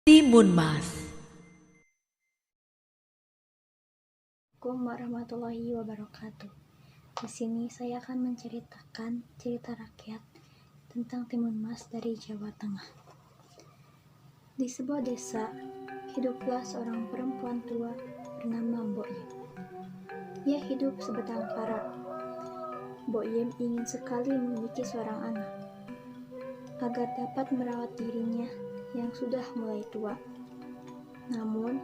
Timun Mas. Assalamualaikum warahmatullahi wabarakatuh. Di sini saya akan menceritakan cerita rakyat tentang Timun Mas dari Jawa Tengah. Di sebuah desa, hiduplah seorang perempuan tua bernama Mbok Yem. Ia hidup sebatang kara. Mbok Yem ingin sekali memiliki seorang anak, agar dapat merawat dirinya yang sudah mulai tua. Namun,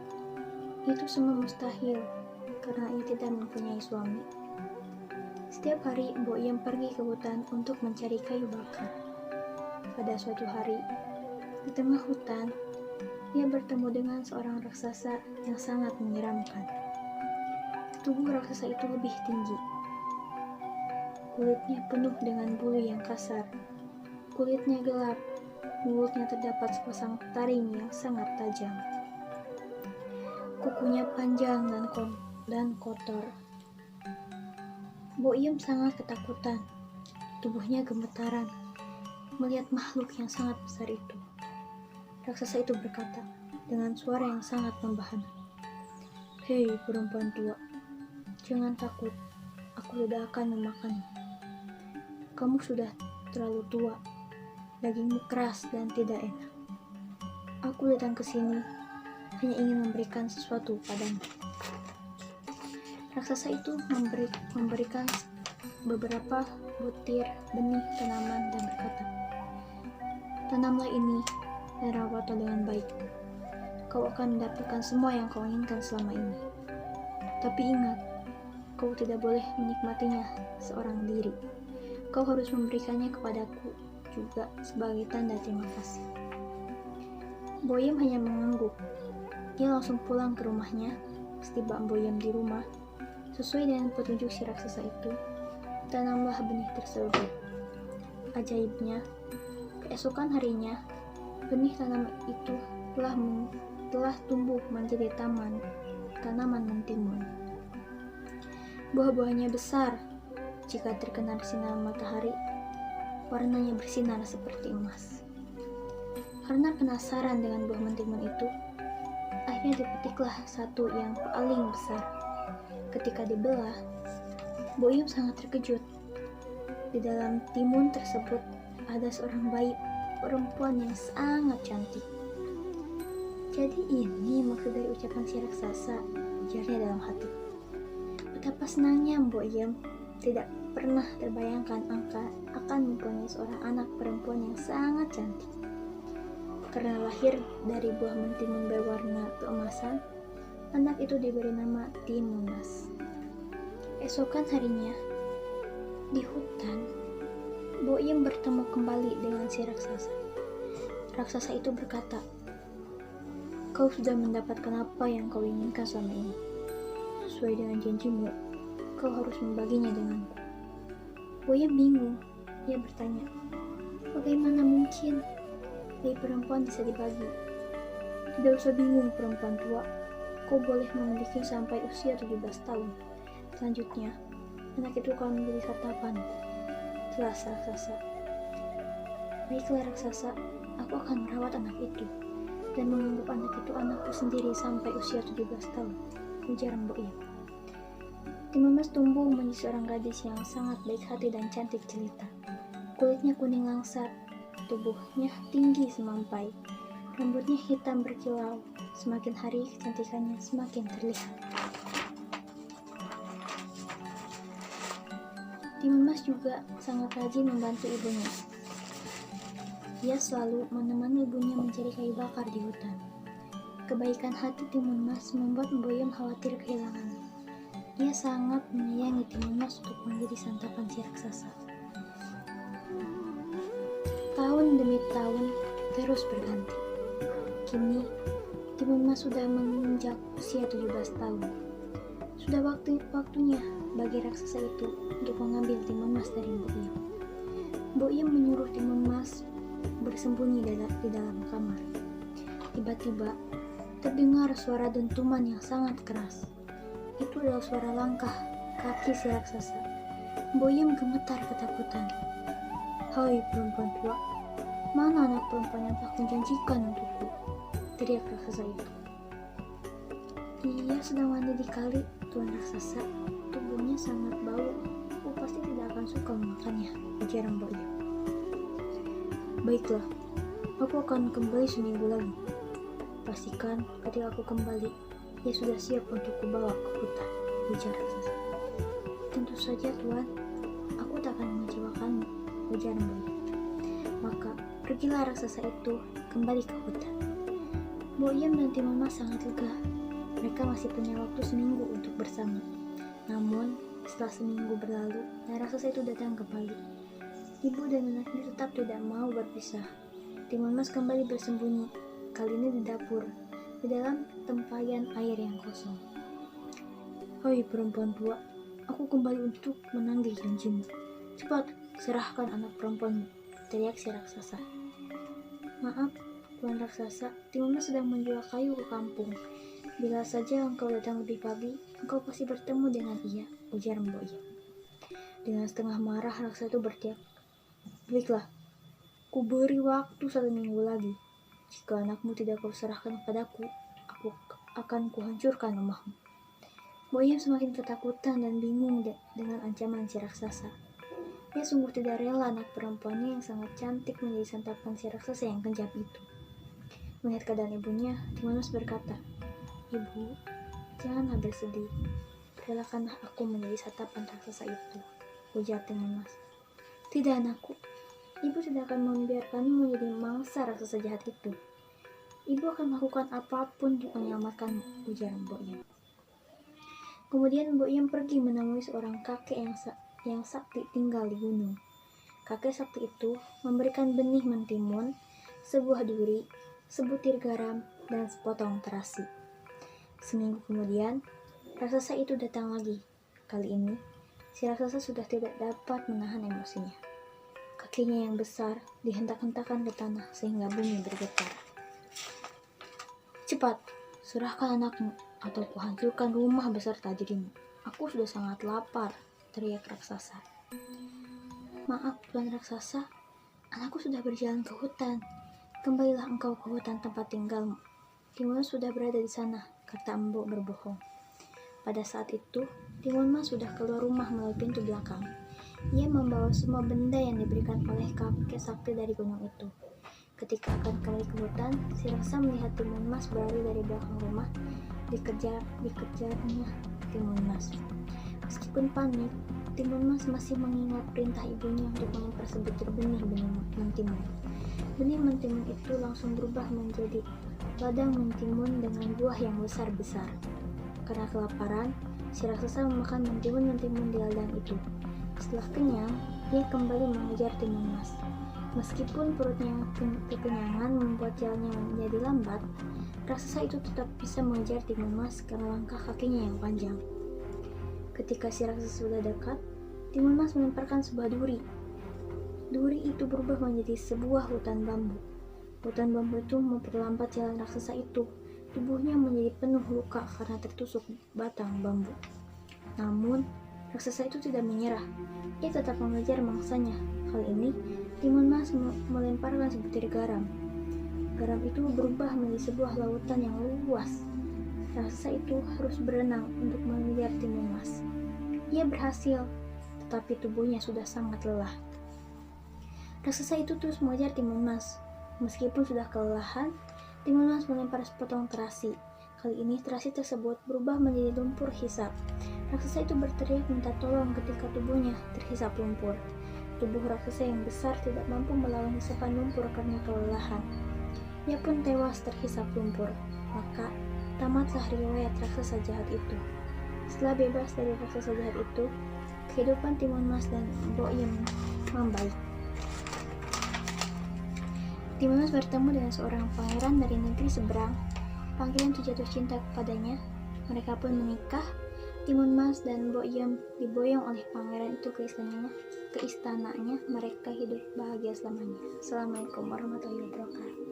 itu semua mustahil karena ia tidak mempunyai suami. Setiap hari, Mbok Yem pergi ke hutan untuk mencari kayu bakar. Pada suatu hari, di tengah hutan, ia bertemu dengan seorang raksasa yang sangat menyeramkan. Tubuh raksasa itu lebih tinggi. Kulitnya penuh dengan bulu yang kasar. Kulitnya gelap. Mulutnya terdapat sepasang taring yang sangat tajam. Kukunya panjang dan kotor. Mbok Yem sangat ketakutan. Tubuhnya gemetaran melihat makhluk yang sangat besar itu. Raksasa itu berkata dengan suara yang sangat membahana, "Hei perempuan tua, jangan takut, aku tidak akan memakanmu. Kamu sudah terlalu tua, dagingmu keras dan tidak enak. Aku datang ke sini hanya ingin memberikan sesuatu padamu." Raksasa itu memberikan beberapa butir benih tanaman dan berkata, "Tanamlah ini dan rawatlah dengan baik. Kau akan mendapatkan semua yang kau inginkan selama ini. Tapi ingat, kau tidak boleh menikmatinya seorang diri. Kau harus memberikannya kepadaku juga sebagai tanda terima kasih." Mbok Yem hanya mengangguk. Ia langsung pulang ke rumahnya. Setiba Mbok Yem di rumah, sesuai dengan petunjuk si raksasa itu, tanamlah benih tersebut. Ajaibnya, keesokan harinya, benih tanaman itu telah tumbuh menjadi tanaman mentimun. Buah-buahnya besar. Jika terkena sinar matahari, warnanya bersinar seperti emas. Karena penasaran dengan buah mentimun itu, akhirnya dipetiklah satu yang paling besar. Ketika dibelah, Mbok Yem sangat terkejut. Di dalam timun tersebut ada seorang bayi perempuan yang sangat cantik. "Jadi ini maksud dari ucapan si raksasa," ujarnya dalam hati. Betapa senangnya Mbok Yem, tidak pernah terbayangkan akan mempunyai seorang anak perempuan yang sangat cantik. Karena lahir dari buah mentimun berwarna keemasan, anak itu diberi nama Timun Mas. Esokan harinya, di hutan, Mbok Yem bertemu kembali dengan si raksasa. Raksasa itu berkata, "Kau sudah mendapatkan apa yang kau inginkan selama ini. Sesuai dengan janjimu, kau harus membaginya denganku." Mbok Yem bingung. Ia bertanya, "Bagaimana mungkin bayi perempuan bisa dibagi?" "Tidak usah bingung perempuan tua. Kau boleh memiliki sampai usia 17 tahun. Selanjutnya, anak itu akan menjadi santapanku," jelas raksasa. "Baiklah raksasa, aku akan merawat anak itu dan menganggap anak itu anakku sendiri sampai usia 17 tahun, ujar Mbok Yem. Timun Mas tumbuh menjadi seorang gadis yang sangat baik hati dan cantik jelita. Kulitnya kuning langsat, tubuhnya tinggi semampai, rambutnya hitam berkilau. Semakin hari kecantikannya semakin terlihat. Timun Mas juga sangat rajin membantu ibunya. Ia selalu menemani ibunya mencari kayu bakar di hutan. Kebaikan hati Timun Mas membuat Mbok Yem khawatir kehilangannya. Ia sangat menyayangi Timun Mas untuk menjadi santapan si raksasa. Tahun demi tahun terus berganti. Kini, Timun Mas sudah menginjak usia 17 tahun. Sudah waktunya bagi raksasa itu untuk mengambil Timun Mas dari Mbok Yem. Mbok Yem menyuruh Timun Mas bersembunyi di dalam kamar. Tiba-tiba, terdengar suara dentuman yang sangat keras. Itu adalah suara langkah kaki si raksasa. Mbok Yem gemetar ketakutan. "Hai perempuan tua, mana anak perempuan yang telah kujanjikan untukku?" teriak raksasa itu. Dia sedang mandi di kali, Tuan raksasa. Tubuhnya sangat bau. Aku pasti tidak akan suka memakannya, ujar Mbok Iem. Baiklah, aku akan kembali seminggu lagi. Pastikan ketika aku kembali, ia sudah siap untuk kubawa ke hutan, ujar raksasa. Tentu saja, Tuan. Aku tak akan mengecewakanmu, ujar Mbok Iem. Maka pergilah raksasa itu kembali ke hutan. Mbok Iem dan Timun Mas sangat lega. Mereka masih punya waktu seminggu untuk bersama. Namun, setelah seminggu berlalu dan raksasa itu datang kembali, ibu dan anaknya tetap tidak mau berpisah. Timun Mas kembali bersembunyi, kali ini di dapur, di dalam tempayan air yang kosong. Hai perempuan tua, aku kembali untuk menagih janjimu. Cepat, serahkan anak perempuanmu, teriak si raksasa. Maaf, Tuan raksasa, Timun Mas sedang menjual kayu ke kampung. Bila saja engkau datang lebih pagi, engkau pasti bertemu dengan ia, ujar Mbok Iem. Dengan setengah marah, raksasa itu berteriak, baiklah, ku beri waktu 1 minggu lagi. Jika anakmu tidak kau serahkan kepadaku, aku akan kuhancurkan rumahmu. Mbok Iem semakin ketakutan dan bingung dengan ancaman si raksasa. Ia sungguh tidak rela anak perempuannya yang sangat cantik menjadi santapan si raksasa yang kejam itu. Melihat keadaan ibunya, Timun Mas berkata, Ibu, janganlah bersedih. Relakanlah aku menjadi santapan raksasa itu, ujar Timun Mas. Tidak anakku, ibu tidak akan membiarkanmu menjadi mangsa raksasa jahat itu. Ibu akan melakukan apapun untuk menyelamatkanmu, ujar Mbok Iem. Kemudian Mbok Iem pergi menemui seorang kakek yang sakti tinggal di gunung. Kakek sakti itu memberikan benih mentimun, sebuah duri, sebutir garam, dan sepotong terasi. Seminggu kemudian, raksasa itu datang lagi. Kali ini, si raksasa sudah tidak dapat menahan emosinya. Kakinya yang besar dihentak-hentakan ke tanah sehingga bumi bergetar. Cepat, serahkan anakmu atau kuhancurkan rumah beserta dirimu. Aku sudah sangat lapar, teriak raksasa. Maaf, Tuan raksasa, anakku sudah berjalan ke hutan. Kembalilah engkau ke hutan tempat tinggalmu. Timun Mas sudah berada di sana, kata Mbok berbohong. Pada saat itu, Timun Mas sudah keluar rumah melalui pintu belakang. Ia membawa semua benda yang diberikan oleh kakek sakti dari gunung itu. Ketika akan kembali ke hutan, si raksasa melihat Timun Mas berlari dari belakang rumah. Dikejarnya Timun Mas. Meskipun panik, Timun Mas masih mengingat perintah ibunya untuk melempar sebutir benih mentimun. Benih mentimun itu langsung berubah menjadi ladang mentimun dengan buah yang besar-besar. Karena kelaparan, si raksasa memakan mentimun-mentimun di ladang itu. Setelah kenyang, ia kembali mengejar Timun Mas. Meskipun perutnya kekenyangan membuat jalannya menjadi lambat, raksasa itu tetap bisa mengejar Timun Mas karena langkah kakinya yang panjang. Ketika si raksasa sudah dekat, Timun Mas melemparkan sebuah duri. Duri itu berubah menjadi sebuah hutan bambu. Hutan bambu itu memperlambat jalan raksasa itu. Tubuhnya menjadi penuh luka karena tertusuk batang bambu. Namun, raksasa itu tidak menyerah. Ia tetap mengejar mangsanya. Kali ini, Timun Mas melemparkan sebutir garam. Garam itu berubah menjadi sebuah lautan yang luas. Raksasa itu harus berenang untuk mengejar Timun Mas. Ia berhasil, tetapi tubuhnya sudah sangat lelah. Raksasa itu terus mengejar Timun Mas. Meskipun sudah kelelahan, Timun Mas melempar sepotong terasi. Kali ini terasi tersebut berubah menjadi lumpur hisap. Raksasa itu berteriak minta tolong ketika tubuhnya terhisap lumpur. Tubuh raksasa yang besar tidak mampu melawan hisapan lumpur karena kelelahan. Ia pun tewas terhisap lumpur. Maka tamatlah riwayat raksasa jahat itu. Setelah bebas dari raksasa jahat itu, kehidupan Timun Mas dan Mbok Iem membaik. Timun Mas bertemu dengan seorang pangeran dari negeri seberang. Pangeran itu jatuh cinta kepadanya. Mereka pun menikah. Timun Mas dan Mbok Iem diboyong oleh pangeran itu ke istananya. Mereka hidup bahagia selamanya. Assalamualaikum warahmatullahi wabarakatuh.